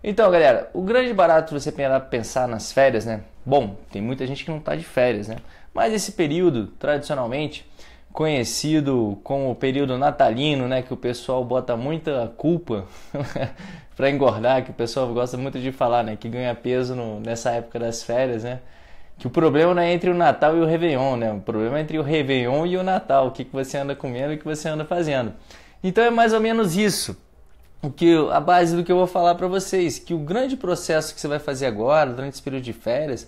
Então, galera, o grande barato de você pensar nas férias, né? Bom, tem muita gente que não está de férias, né? Mas esse período, tradicionalmente, conhecido como o período natalino, né? Que o pessoal bota muita culpa para engordar, que o pessoal gosta muito de falar, né? Que ganha peso nessa época das férias, né? Que o problema não é entre o Natal e o Réveillon, né? O problema é entre o Réveillon e o Natal. O que você anda comendo e o que você anda fazendo. Então é mais ou menos isso. A base do que eu vou falar para vocês, que o grande processo que você vai fazer agora, durante esse período de férias,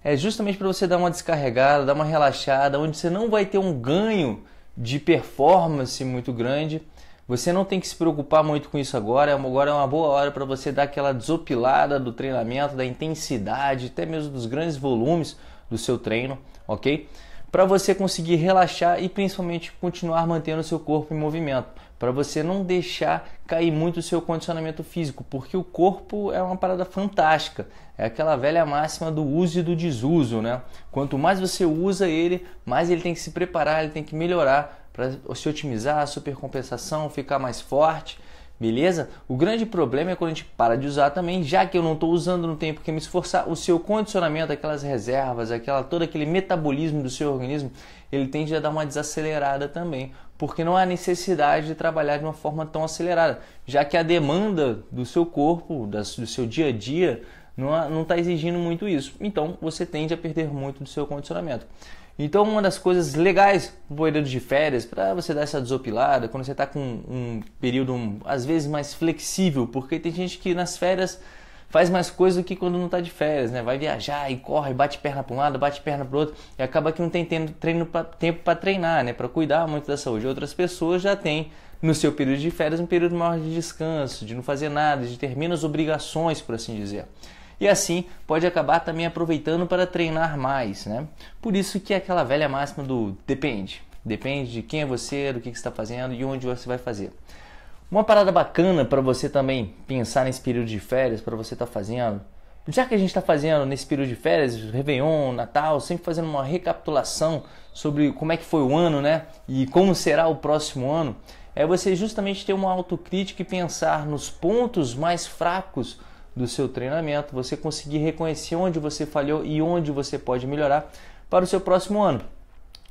é justamente para você dar uma descarregada, dar uma relaxada, onde você não vai ter um ganho de performance muito grande. Você não tem que se preocupar muito com isso agora. Agora é uma boa hora para você dar aquela desopilada do treinamento, da intensidade, até mesmo dos grandes volumes do seu treino, ok? Para você conseguir relaxar e principalmente continuar mantendo o seu corpo em movimento, para você não deixar cair muito o seu condicionamento físico, porque o corpo é uma parada fantástica, é aquela velha máxima do uso e do desuso, né? Quanto mais você usa ele, mais ele tem que se preparar, ele tem que melhorar para se otimizar, a supercompensação, ficar mais forte. Beleza? O grande problema é quando a gente para de usar também, já que eu não estou usando no tempo que me esforçar, o seu condicionamento, aquelas reservas, todo aquele metabolismo do seu organismo, ele tende a dar uma desacelerada também, porque não há necessidade de trabalhar de uma forma tão acelerada, já que a demanda do seu corpo, do seu dia a dia, não está exigindo muito isso. Então você tende a perder muito do seu condicionamento. Então uma das coisas legais no período de férias, para você dar essa desopilada, quando você está com um período às vezes mais flexível, porque tem gente que nas férias faz mais coisa do que quando não está de férias, né? Vai viajar e corre, bate perna para um lado, bate perna para o outro, e acaba que não tem tempo para treinar, né? Para cuidar muito da saúde. Outras pessoas já têm no seu período de férias um período maior de descanso, de não fazer nada, de ter menos obrigações, por assim dizer. E assim pode acabar também aproveitando para treinar mais, né? Por isso que é aquela velha máxima do depende. Depende de quem é você, do que você está fazendo e onde você vai fazer. Uma parada bacana para você também pensar nesse período de férias, para você estar fazendo, já que a gente está fazendo nesse período de férias, Réveillon, Natal, sempre fazendo uma recapitulação sobre como é que foi o ano, né? E como será o próximo ano, é você justamente ter uma autocrítica e pensar nos pontos mais fracos do seu treinamento, você conseguir reconhecer onde você falhou e onde você pode melhorar para o seu próximo ano.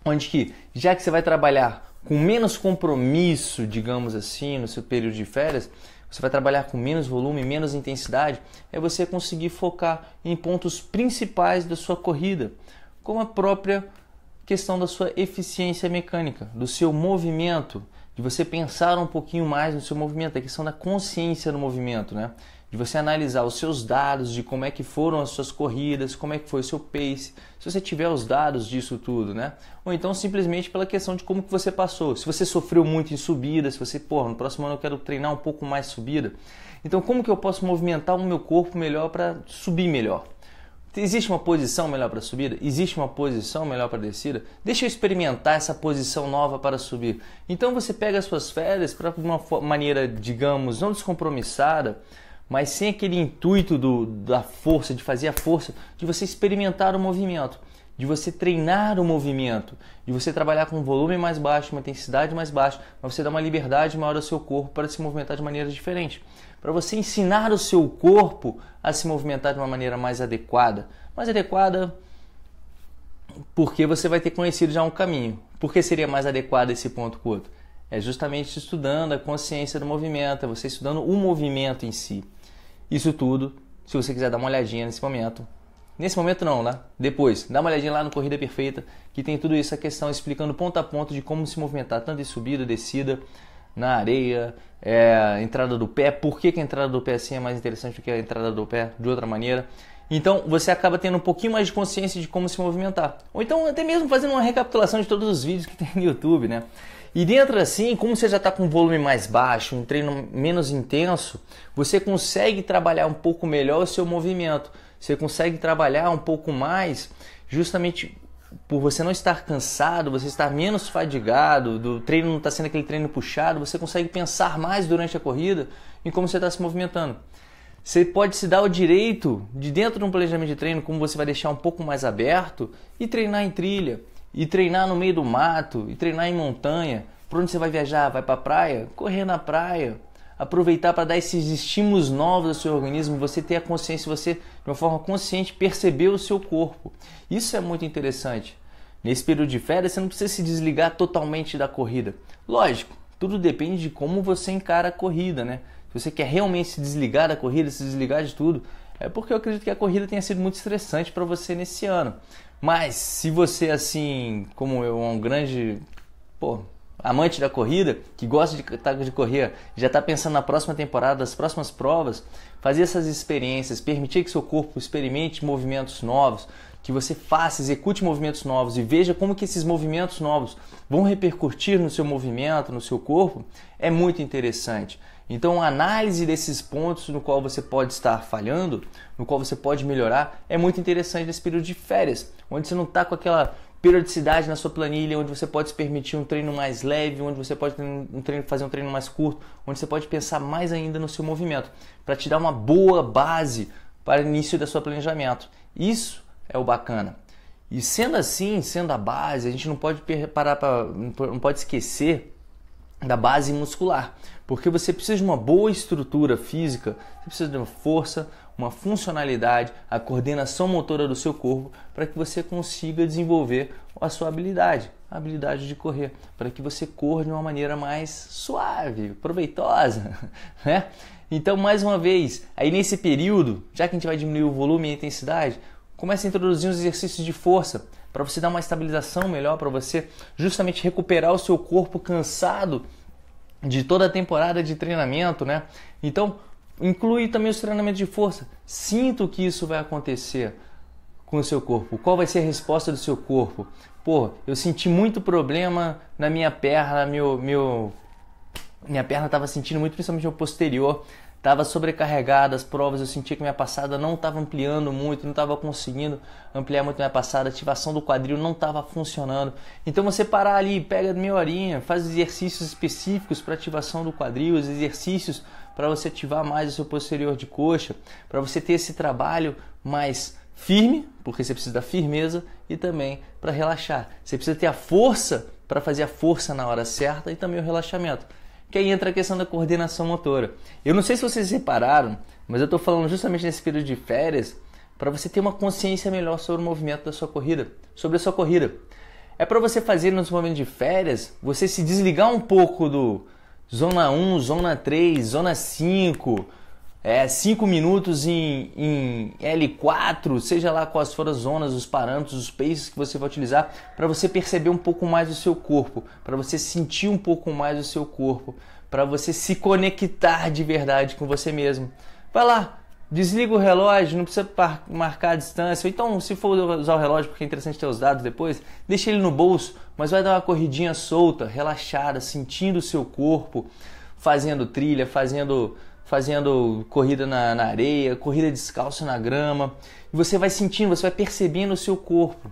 Onde que, já que você vai trabalhar com menos compromisso, digamos assim, no seu período de férias, você vai trabalhar com menos volume, menos intensidade, é você conseguir focar em pontos principais da sua corrida, como a própria questão da sua eficiência mecânica, do seu movimento, de você pensar um pouquinho mais no seu movimento, a questão da consciência no movimento, né? De você analisar os seus dados, de como é que foram as suas corridas, como é que foi o seu pace, se você tiver os dados disso tudo, né? Ou então simplesmente pela questão de como que você passou. Se você sofreu muito em subida, se você, no próximo ano eu quero treinar um pouco mais subida, então como que eu posso movimentar o meu corpo melhor para subir melhor? Existe uma posição melhor para subida? Existe uma posição melhor para descida? Deixa eu experimentar essa posição nova para subir. Então você pega as suas férias para uma maneira, digamos, não descompromissada, mas sem aquele intuito da força, de fazer a força, de você experimentar o movimento, de você treinar o movimento, de você trabalhar com um volume mais baixo, uma intensidade mais baixa, mas você dá uma liberdade maior ao seu corpo para se movimentar de maneira diferente. Para você ensinar o seu corpo a se movimentar de uma maneira mais adequada. Mais adequada porque você vai ter conhecido já um caminho. Por que seria mais adequado esse ponto com o outro? É justamente estudando a consciência do movimento, é você estudando o movimento em si. Isso tudo, se você quiser dar uma olhadinha nesse momento. Nesse momento não, né? Depois, dá uma olhadinha lá no Corrida Perfeita, que tem tudo isso, a questão explicando ponto a ponto de como se movimentar, tanto em subida, descida, na areia, entrada do pé, por que a entrada do pé assim é mais interessante do que a entrada do pé de outra maneira. Então você acaba tendo um pouquinho mais de consciência de como se movimentar. Ou então até mesmo fazendo uma recapitulação de todos os vídeos que tem no YouTube, né? E dentro assim, como você já está com um volume mais baixo, um treino menos intenso, você consegue trabalhar um pouco melhor o seu movimento. Você consegue trabalhar um pouco mais justamente por você não estar cansado, você estar menos fadigado, do treino não está sendo aquele treino puxado, você consegue pensar mais durante a corrida em como você está se movimentando. Você pode se dar o direito de, dentro de um planejamento de treino, como você vai deixar um pouco mais aberto, e treinar em trilha, e treinar no meio do mato, e treinar em montanha. Por onde você vai viajar? Vai para a praia? Correr na praia. aproveitar para dar esses estímulos novos ao seu organismo, você ter a consciência, você de uma forma consciente perceber o seu corpo. Isso é muito interessante. Nesse período de férias você não precisa se desligar totalmente da corrida. Lógico, tudo depende de como você encara a corrida, né? Se você quer realmente se desligar da corrida, se desligar de tudo, é porque eu acredito que a corrida tenha sido muito estressante para você nesse ano. Mas se você, assim como eu, um grande amante da corrida, que gosta de correr, já está pensando na próxima temporada, das próximas provas, fazer essas experiências, permitir que seu corpo experimente movimentos novos, que você faça, execute movimentos novos e veja como que esses movimentos novos vão repercutir no seu movimento, no seu corpo, é muito interessante. Então a análise desses pontos no qual você pode estar falhando, no qual você pode melhorar, é muito interessante nesse período de férias, onde você não está com aquela periodicidade na sua planilha, onde você pode se permitir um treino mais leve, onde você pode fazer um treino mais curto, onde você pode pensar mais ainda no seu movimento, para te dar uma boa base para o início do seu planejamento. Isso é o bacana. E sendo assim, sendo a base, a gente não pode não pode esquecer da base muscular, porque você precisa de uma boa estrutura física, você precisa de uma força, uma funcionalidade, a coordenação motora do seu corpo para que você consiga desenvolver a sua habilidade, a habilidade de correr, para que você corra de uma maneira mais suave, proveitosa, né? Então, mais uma vez, aí nesse período, já que a gente vai diminuir o volume e a intensidade, comece a introduzir uns exercícios de força para você dar uma estabilização melhor, para você justamente recuperar o seu corpo cansado de toda a temporada de treinamento, né? Então, inclui também os treinamentos de força. Sinta o que isso vai acontecer com o seu corpo. Qual vai ser a resposta do seu corpo? Pô, eu senti muito problema na minha perna, minha perna estava sentindo muito, principalmente o posterior, estava sobrecarregada, as provas eu sentia que minha passada não estava ampliando muito, não estava conseguindo ampliar muito minha passada, a ativação do quadril não estava funcionando. Então você parar ali, pega meia horinha, faz exercícios específicos para ativação do quadril, os exercícios para você ativar mais o seu posterior de coxa, para você ter esse trabalho mais firme, porque você precisa da firmeza, e também para relaxar. Você precisa ter a força para fazer a força na hora certa e também o relaxamento. Que aí entra a questão da coordenação motora. Eu não sei se vocês repararam, mas eu estou falando justamente nesse período de férias para você ter uma consciência melhor sobre o movimento da sua corrida, sobre a sua corrida. É para você fazer nos momentos de férias, você se desligar um pouco do zona 1, zona 3, zona 5, 5 minutos em L4, seja lá quais forem as zonas, os parâmetros, os paces que você vai utilizar, para você perceber um pouco mais o seu corpo, para você sentir um pouco mais o seu corpo, para você se conectar de verdade com você mesmo. Vai lá, desliga o relógio, não precisa marcar a distância, ou então se for usar o relógio porque é interessante ter os dados depois, deixa ele no bolso, mas vai dar uma corridinha solta, relaxada, sentindo o seu corpo, fazendo trilha, fazendo corrida na areia, corrida descalço na grama, e você vai sentindo, você vai percebendo o seu corpo.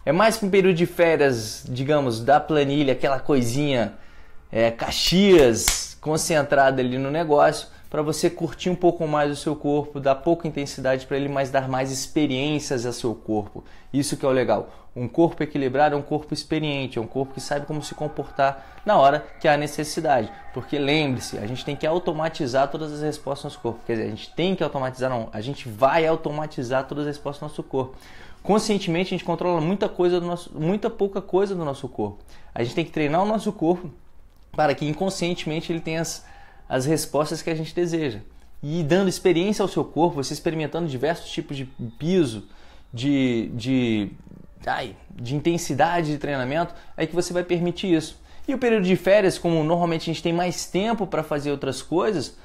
É mais que um período de férias, digamos, da planilha, aquela coisinha Caxias, concentrada ali no negócio, para você curtir um pouco mais o seu corpo, dar pouca intensidade para ele, mas dar mais experiências ao seu corpo. Isso que é o legal. Um corpo equilibrado é um corpo experiente, é um corpo que sabe como se comportar na hora que há necessidade. Porque lembre-se, a gente tem que automatizar todas as respostas do nosso corpo. Quer dizer, a gente tem que automatizar, não, a gente vai automatizar todas as respostas do nosso corpo. Conscientemente a gente controla muita pouca coisa do nosso corpo. A gente tem que treinar o nosso corpo para que inconscientemente ele tenha as respostas que a gente deseja. E dando experiência ao seu corpo, você experimentando diversos tipos de piso, de intensidade de treinamento, é que você vai permitir isso. E o período de férias, como normalmente a gente tem mais tempo para fazer outras coisas,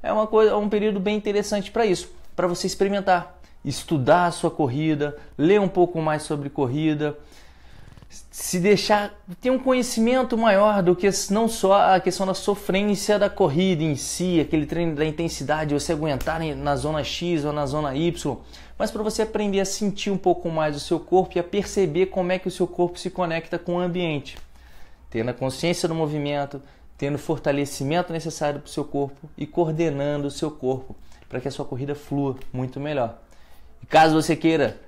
é um período bem interessante para isso, para você experimentar, estudar a sua corrida, ler um pouco mais sobre corrida, se deixar ter um conhecimento maior do que não só a questão da sofrência da corrida em si, aquele treino da intensidade, você aguentar na zona X ou na zona Y, mas para você aprender a sentir um pouco mais o seu corpo e a perceber como é que o seu corpo se conecta com o ambiente, tendo a consciência do movimento, tendo o fortalecimento necessário para o seu corpo e coordenando o seu corpo para que a sua corrida flua muito melhor. E caso você queira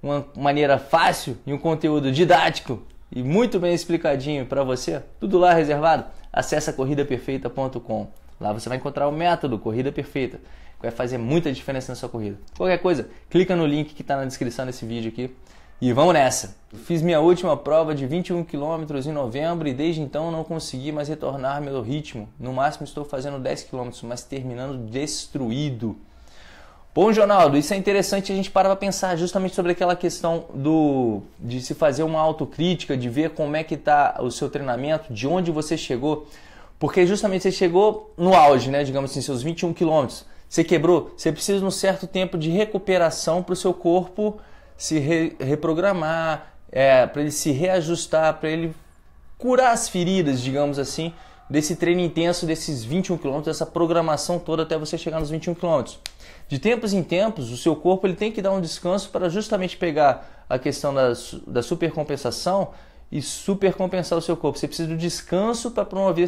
uma maneira fácil e um conteúdo didático e muito bem explicadinho para você, tudo lá reservado, acesse corridaperfeita.com. Lá você vai encontrar o método Corrida Perfeita, que vai fazer muita diferença na sua corrida. Qualquer coisa, clica no link que está na descrição desse vídeo aqui e vamos nessa. Fiz minha última prova de 21 km em novembro e desde então não consegui mais retornar meu ritmo. No máximo estou fazendo 10 km, mas terminando destruído. Bom, Ronaldo, isso é interessante, a gente para pensar justamente sobre aquela questão de se fazer uma autocrítica, de ver como é que está o seu treinamento, de onde você chegou, porque justamente você chegou no auge, né, digamos assim, seus 21 quilômetros, você quebrou, você precisa de um certo tempo de recuperação para o seu corpo se reprogramar, para ele se reajustar, para ele curar as feridas, digamos assim, desse treino intenso, desses 21 km, dessa programação toda até você chegar nos 21 km. De tempos em tempos, o seu corpo ele tem que dar um descanso para justamente pegar a questão da supercompensação e supercompensar o seu corpo. Você precisa do descanso para promover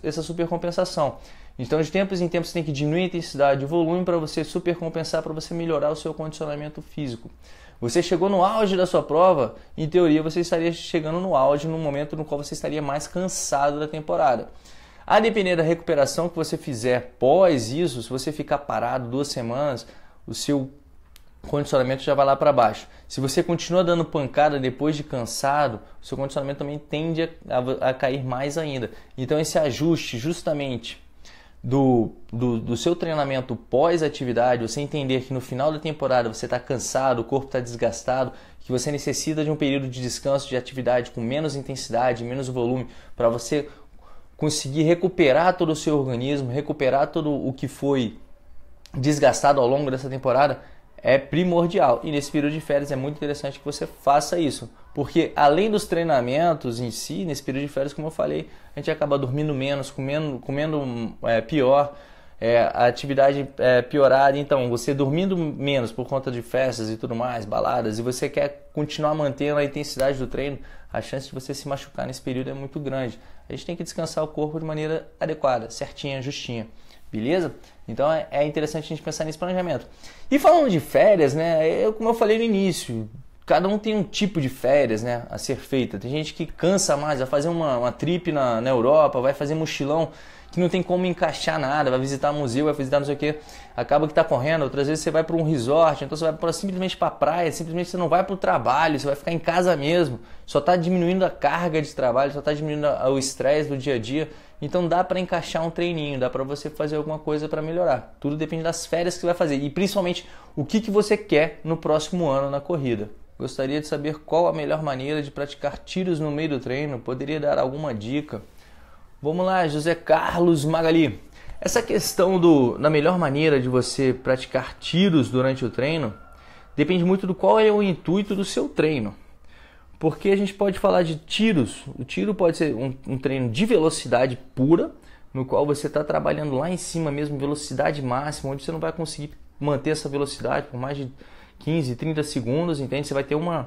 essa supercompensação. Então, de tempos em tempos, você tem que diminuir a intensidade e o volume para você supercompensar, para você melhorar o seu condicionamento físico. Você chegou no auge da sua prova, em teoria você estaria chegando no auge no momento no qual você estaria mais cansado da temporada. A depender da recuperação que você fizer pós isso, se você ficar parado 2 semanas, o seu condicionamento já vai lá para baixo. Se você continua dando pancada depois de cansado, o seu condicionamento também tende a cair mais ainda. Então esse ajuste justamente do seu treinamento pós-atividade, você entender que no final da temporada você está cansado, o corpo está desgastado, que você necessita de um período de descanso de atividade com menos intensidade, menos volume, para você conseguir recuperar todo o seu organismo, recuperar todo o que foi desgastado ao longo dessa temporada, é primordial. E nesse período de férias é muito interessante que você faça isso, porque além dos treinamentos em si, nesse período de férias, como eu falei, a gente acaba dormindo menos, comendo pior, a atividade é piorada. Então, você dormindo menos por conta de festas e tudo mais, baladas, e você quer continuar mantendo a intensidade do treino, a chance de você se machucar nesse período é muito grande. A gente tem que descansar o corpo de maneira adequada, certinha, justinha. Beleza? Então é interessante a gente pensar nesse planejamento. E falando de férias, né? Como eu falei no início, cada um tem um tipo de férias, né, a ser feita. Tem gente que cansa mais, vai fazer uma trip na Europa, vai fazer mochilão que não tem como encaixar nada, vai visitar museu, vai visitar não sei o que, acaba que está correndo. Outras vezes você vai para um resort, então você vai simplesmente para a praia, simplesmente você não vai para o trabalho, você vai ficar em casa mesmo, só está diminuindo a carga de trabalho, só está diminuindo o estresse do dia a dia. Então dá para encaixar um treininho, dá para você fazer alguma coisa para melhorar. Tudo depende das férias que você vai fazer e principalmente o que você quer no próximo ano na corrida. Gostaria de saber qual a melhor maneira de praticar tiros no meio do treino, poderia dar alguma dica? Vamos lá, José Carlos Magali. Essa questão da melhor maneira de você praticar tiros durante o treino depende muito do qual é o intuito do seu treino. Porque a gente pode falar de tiros. O tiro pode ser um treino de velocidade pura, no qual você está trabalhando lá em cima mesmo, velocidade máxima, onde você não vai conseguir manter essa velocidade por mais de 15, 30 segundos, entende? Você vai ter uma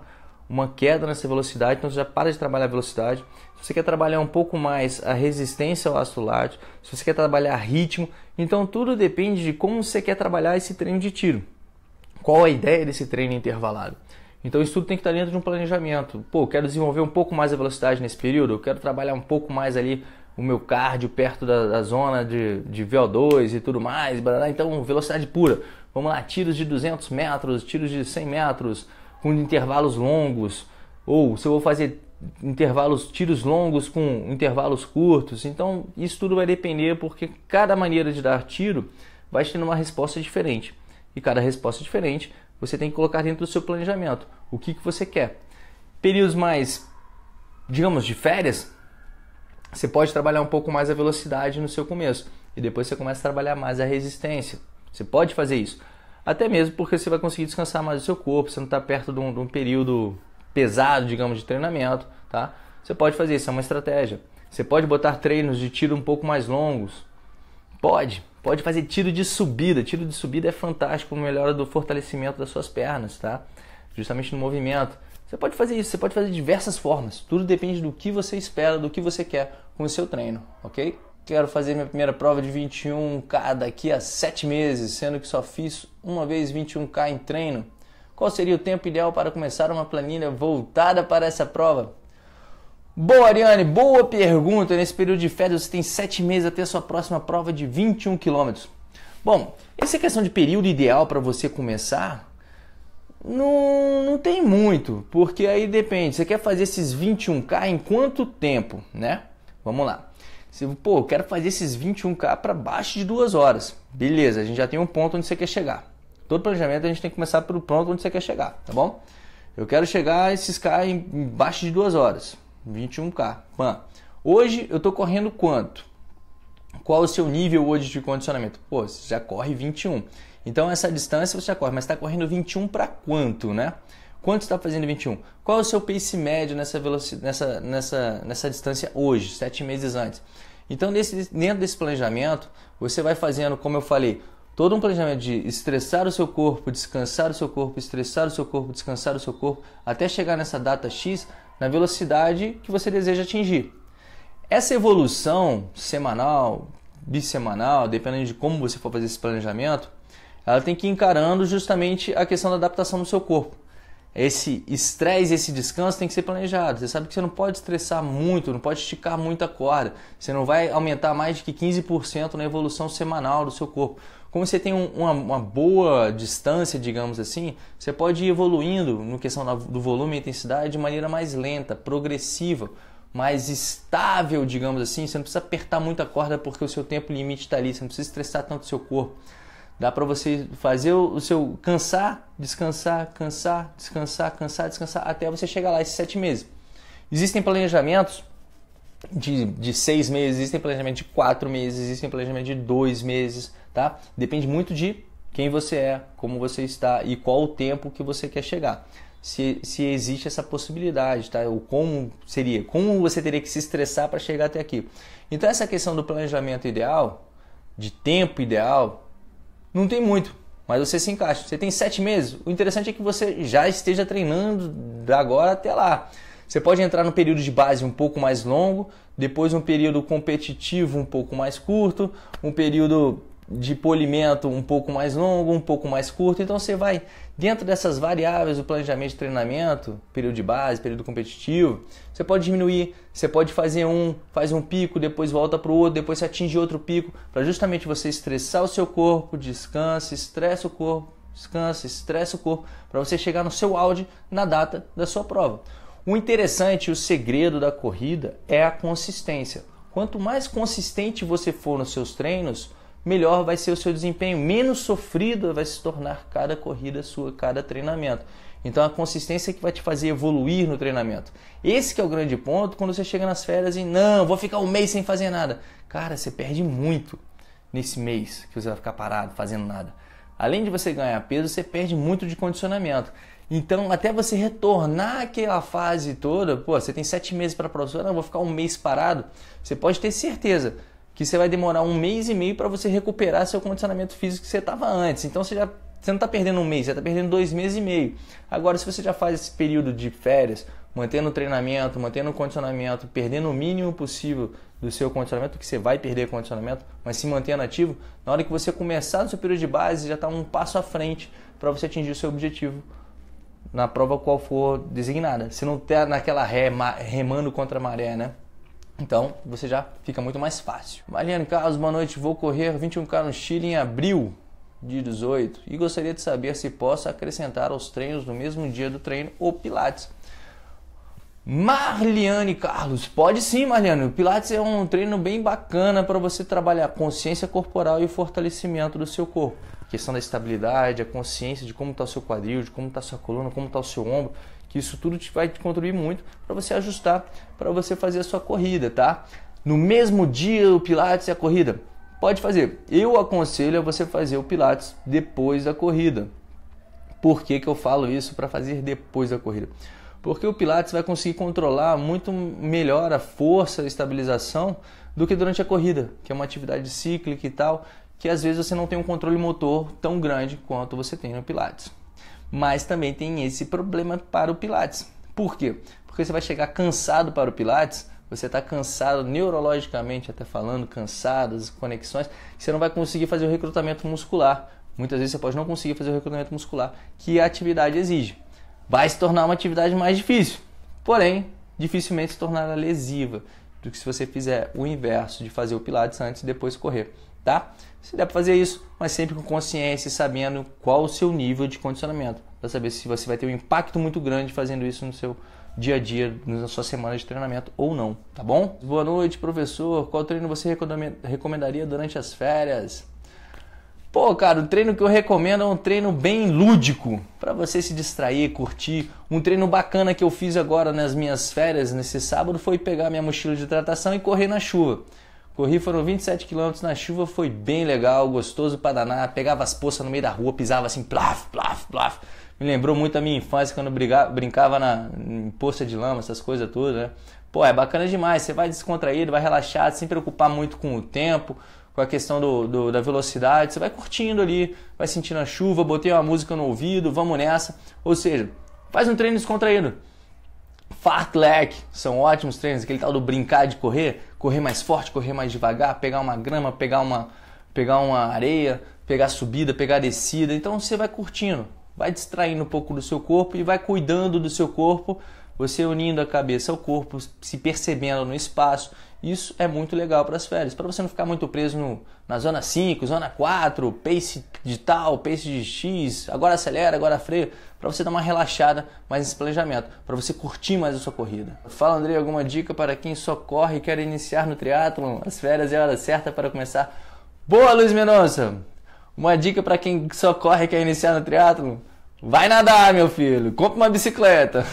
queda nessa velocidade, então você já para de trabalhar a velocidade. Se você quer trabalhar um pouco mais a resistência ao ácido lático, se você quer trabalhar ritmo, então tudo depende de como você quer trabalhar esse treino de tiro. Qual a ideia desse treino intervalado? Então isso tudo tem que estar dentro de um planejamento. Pô, eu quero desenvolver um pouco mais a velocidade nesse período, eu quero trabalhar um pouco mais ali o meu cardio perto da zona de VO2 e tudo mais, então velocidade pura. Vamos lá, tiros de 200 metros, tiros de 100 metros, com intervalos longos, ou se eu vou fazer tiros longos com intervalos curtos. Então isso tudo vai depender, porque cada maneira de dar tiro vai tendo uma resposta diferente, e cada resposta diferente você tem que colocar dentro do seu planejamento o que você quer. Períodos mais, digamos, de férias, você pode trabalhar um pouco mais a velocidade no seu começo e depois você começa a trabalhar mais a resistência. Você pode fazer isso, até mesmo porque você vai conseguir descansar mais o seu corpo, você não está perto de um período pesado, digamos, de treinamento, tá? Você pode fazer isso, é uma estratégia. Você pode botar treinos de tiro um pouco mais longos. Pode fazer tiro de subida. Tiro de subida é fantástico, melhora do fortalecimento das suas pernas, tá? Justamente no movimento. Você pode fazer isso, você pode fazer de diversas formas. Tudo depende do que você espera, do que você quer com o seu treino, ok? Quero fazer minha primeira prova de 21K daqui a 7 meses, sendo que só fiz uma vez 21K em treino. Qual seria o tempo ideal para começar uma planilha voltada para essa prova? Boa, Ariane, boa pergunta. Nesse período de férias você tem 7 meses até a sua próxima prova de 21 quilômetros. Bom, essa questão de período ideal para você começar, não tem muito, porque aí depende. Você quer fazer esses 21K em quanto tempo, né? Vamos lá. Pô, eu quero fazer esses 21K para baixo de 2 horas. Beleza, a gente já tem um ponto onde você quer chegar. Todo planejamento a gente tem que começar pelo ponto onde você quer chegar, tá bom? Eu quero chegar a esses K em baixo de 2 horas. 21K. Hoje eu tô correndo quanto? Qual o seu nível hoje de condicionamento? Pô, você já corre 21. Então essa distância você já corre, mas está correndo 21 para quanto, né? Quanto está fazendo 21? Qual é o seu pace médio nessa velocidade, nessa distância hoje, 7 meses antes? Então dentro desse planejamento, você vai fazendo, como eu falei, todo um planejamento de estressar o seu corpo, descansar o seu corpo, estressar o seu corpo, descansar o seu corpo, até chegar nessa data X na velocidade que você deseja atingir. Essa evolução semanal, bissemanal, dependendo de como você for fazer esse planejamento, ela tem que ir encarando justamente a questão da adaptação do seu corpo. Esse estresse, esse descanso tem que ser planejado. Você sabe que você não pode estressar muito, não pode esticar muito a corda. Você não vai aumentar mais de que 15% na evolução semanal do seu corpo. Como você tem uma boa distância, digamos assim, você pode ir evoluindo no questão do volume e intensidade de maneira mais lenta, progressiva, mais estável, digamos assim. Você não precisa apertar muito a corda porque o seu tempo limite está ali. Você não precisa estressar tanto o seu corpo. Dá para você fazer o seu cansar, descansar, cansar, descansar, cansar, descansar, até você chegar lá, esses 7 meses. Existem planejamentos de 6 meses, existem planejamentos de 4 meses, existem planejamentos de 2 meses, tá? Depende muito de quem você é, como você está e qual o tempo que você quer chegar. Se existe essa possibilidade, tá? Ou como você teria que se estressar para chegar até aqui. Então essa questão do planejamento ideal, de tempo ideal, não tem muito, mas você se encaixa. Você tem 7 meses, o interessante é que você já esteja treinando da agora até lá. Você pode entrar no período de base um pouco mais longo, depois um período competitivo um pouco mais curto, um período de polimento um pouco mais longo, um pouco mais curto. Então você vai, dentro dessas variáveis do planejamento de treinamento, período de base, período competitivo, você pode diminuir, você pode faz um pico, depois volta para o outro, depois você atinge outro pico, para justamente você estressar o seu corpo, descansa, estressa o corpo, descansa, estressa o corpo, para você chegar no seu auge na data da sua prova. O interessante, o segredo da corrida é a consistência. Quanto mais consistente você for nos seus treinos, melhor vai ser o seu desempenho, menos sofrido vai se tornar cada corrida sua, cada treinamento. Então a consistência é que vai te fazer evoluir no treinamento. Esse que é o grande ponto quando você chega nas férias e não, vou ficar um mês sem fazer nada. Cara, você perde muito nesse mês que você vai ficar parado, fazendo nada. Além de você ganhar peso, você perde muito de condicionamento. Então, até você retornar àquela fase toda, você tem 7 meses para a prova, não, vou ficar um mês parado, você pode ter certeza que você vai demorar 1 mês e meio para você recuperar seu condicionamento físico que você estava antes. Então você não está perdendo 1 mês, você está perdendo 2 meses e meio. Agora, se você já faz esse período de férias, mantendo o treinamento, mantendo o condicionamento, perdendo o mínimo possível do seu condicionamento, que você vai perder condicionamento, mas se mantendo ativo, na hora que você começar no seu período de base, já está um passo à frente para você atingir o seu objetivo na prova qual for designada. Você não está naquela remando contra a maré, né? Então, você já fica muito mais fácil. Mariane Carlos, boa noite. Vou correr 21K no Chile em abril de 18 e gostaria de saber se posso acrescentar aos treinos no mesmo dia do treino o Pilates. Marliane Carlos, pode sim, Marliane. O Pilates é um treino bem bacana para você trabalhar a consciência corporal e o fortalecimento do seu corpo. A questão da estabilidade, a consciência de como está o seu quadril, de como está a sua coluna, como está o seu ombro, que isso tudo vai te contribuir muito para você ajustar, para você fazer a sua corrida, tá? No mesmo dia o Pilates e a corrida, pode fazer. Eu aconselho a você fazer o Pilates depois da corrida. Por que eu falo isso para fazer depois da corrida? Porque o Pilates vai conseguir controlar muito melhor a força e estabilização do que durante a corrida, que é uma atividade cíclica e tal, que às vezes você não tem um controle motor tão grande quanto você tem no Pilates. Mas também tem esse problema para o Pilates. Por quê? Porque você vai chegar cansado para o Pilates, você está cansado neurologicamente, até falando, cansado, as conexões, você não vai conseguir fazer o recrutamento muscular. Muitas vezes você pode não conseguir fazer o recrutamento muscular que a atividade exige. Vai se tornar uma atividade mais difícil, porém dificilmente se tornará lesiva do que se você fizer o inverso de fazer o Pilates antes e depois correr, tá? Você deve fazer isso, mas sempre com consciência e sabendo qual o seu nível de condicionamento, para saber se você vai ter um impacto muito grande fazendo isso no seu dia a dia, na sua semana de treinamento ou não, tá bom? Boa noite, professor. Qual treino você recomendaria durante as férias? Pô, cara, o treino que eu recomendo é um treino bem lúdico, para você se distrair, curtir. Um treino bacana que eu fiz agora nas minhas férias, nesse sábado, foi pegar minha mochila de hidratação e correr na chuva. Corri, foram 27 km na chuva, foi bem legal, gostoso pra danar. Pegava as poças no meio da rua, pisava assim, plaf, plaf, plaf. Me lembrou muito a minha infância, quando eu brincava em poça de lama, essas coisas todas, né? Pô, é bacana demais, você vai descontraído, vai relaxado, sem preocupar muito com o tempo, com a questão da velocidade, você vai curtindo ali, vai sentindo a chuva, botei uma música no ouvido, vamos nessa. Ou seja, faz um treino descontraído. Fartlek, são ótimos treinos, aquele tal do brincar de correr, correr mais forte, correr mais devagar, pegar uma grama, pegar uma areia, pegar subida, pegar descida. Então você vai curtindo, vai distraindo um pouco do seu corpo e vai cuidando do seu corpo, você unindo a cabeça ao corpo, se percebendo no espaço. Isso é muito legal para as férias, para você não ficar muito preso na zona 5, zona 4, pace de tal, pace de X, agora acelera, agora freia, para você dar uma relaxada mais nesse planejamento, para você curtir mais a sua corrida. Fala, Andrei, alguma dica para quem só corre e quer iniciar no triatlon? As férias é a hora certa para começar. Boa, Luiz Mendonça! Uma dica para quem só corre e quer iniciar no triatlon? Vai nadar, meu filho, compra uma bicicleta.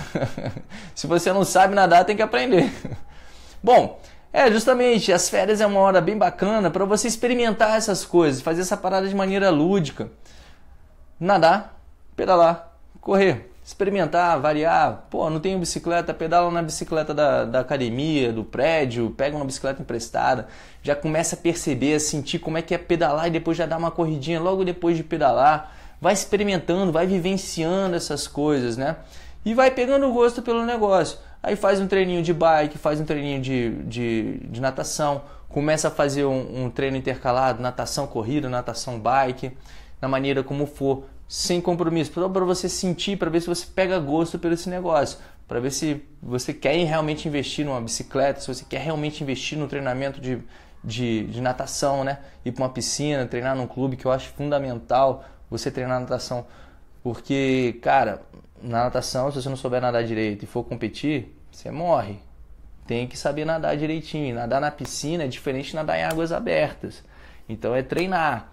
Se você não sabe nadar, tem que aprender. Bom, justamente, as férias é uma hora bem bacana para você experimentar essas coisas, fazer essa parada de maneira lúdica. Nadar, pedalar, correr, experimentar, variar. Pô, não tenho bicicleta, pedala na bicicleta da academia, do prédio, pega uma bicicleta emprestada, já começa a perceber, a sentir como é que é pedalar e depois já dá uma corridinha logo depois de pedalar. Vai experimentando, vai vivenciando essas coisas, né? E vai pegando o gosto pelo negócio. Aí faz um treininho de bike, faz um treininho de natação, começa a fazer um treino intercalado, natação corrida, natação bike, na maneira como for, sem compromisso, para você sentir, para ver se você pega gosto por esse negócio, para ver se você quer realmente investir numa bicicleta, se você quer realmente investir no treinamento de natação, né? Ir para uma piscina, treinar num clube, que eu acho fundamental você treinar natação, porque, cara, na natação, se você não souber nadar direito e for competir, você morre. Tem que saber nadar direitinho. Nadar na piscina é diferente de nadar em águas abertas. Então é treinar.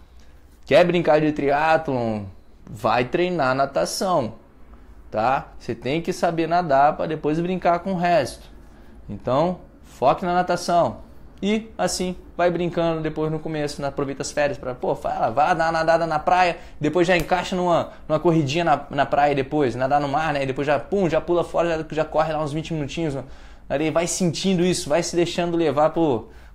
Quer brincar de triatlon? Vai treinar natação, tá? Você tem que saber nadar para depois brincar com o resto. Então, foque na natação. E assim, vai brincando depois no começo, aproveita as férias para, vai dar uma nadada na praia, depois já encaixa numa corridinha na praia depois, nadar no mar, né? E depois já pula fora, já corre lá uns 20 minutinhos, aí vai sentindo isso, vai se deixando levar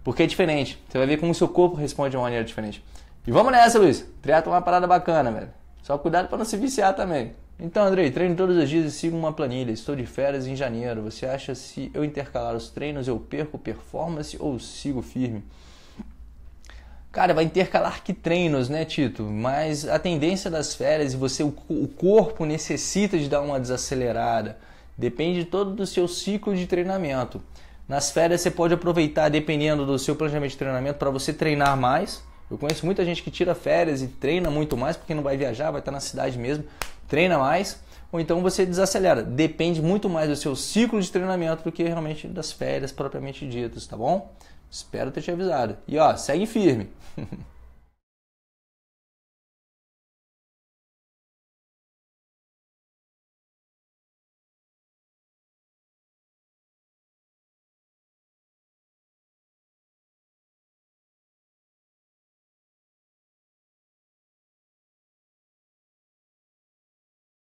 porque é diferente. Você vai ver como o seu corpo responde de uma maneira diferente. E vamos nessa, Luiz. Triatlon é uma parada bacana, velho. Só cuidado para não se viciar também. Então, Andrei, treino todos os dias e sigo uma planilha. Estou de férias em janeiro. Você acha se eu intercalar os treinos eu perco performance ou sigo firme? Cara, vai intercalar que treinos, né, Tito? Mas a tendência das férias, o corpo necessita de dar uma desacelerada. Depende todo do seu ciclo de treinamento. Nas férias você pode aproveitar, dependendo do seu planejamento de treinamento, para você treinar mais. Eu conheço muita gente que tira férias e treina muito mais porque não vai viajar, vai estar na cidade mesmo. Treina mais, ou então você desacelera. Depende muito mais do seu ciclo de treinamento do que realmente das férias propriamente ditas, tá bom? Espero ter te avisado. E ó, segue firme.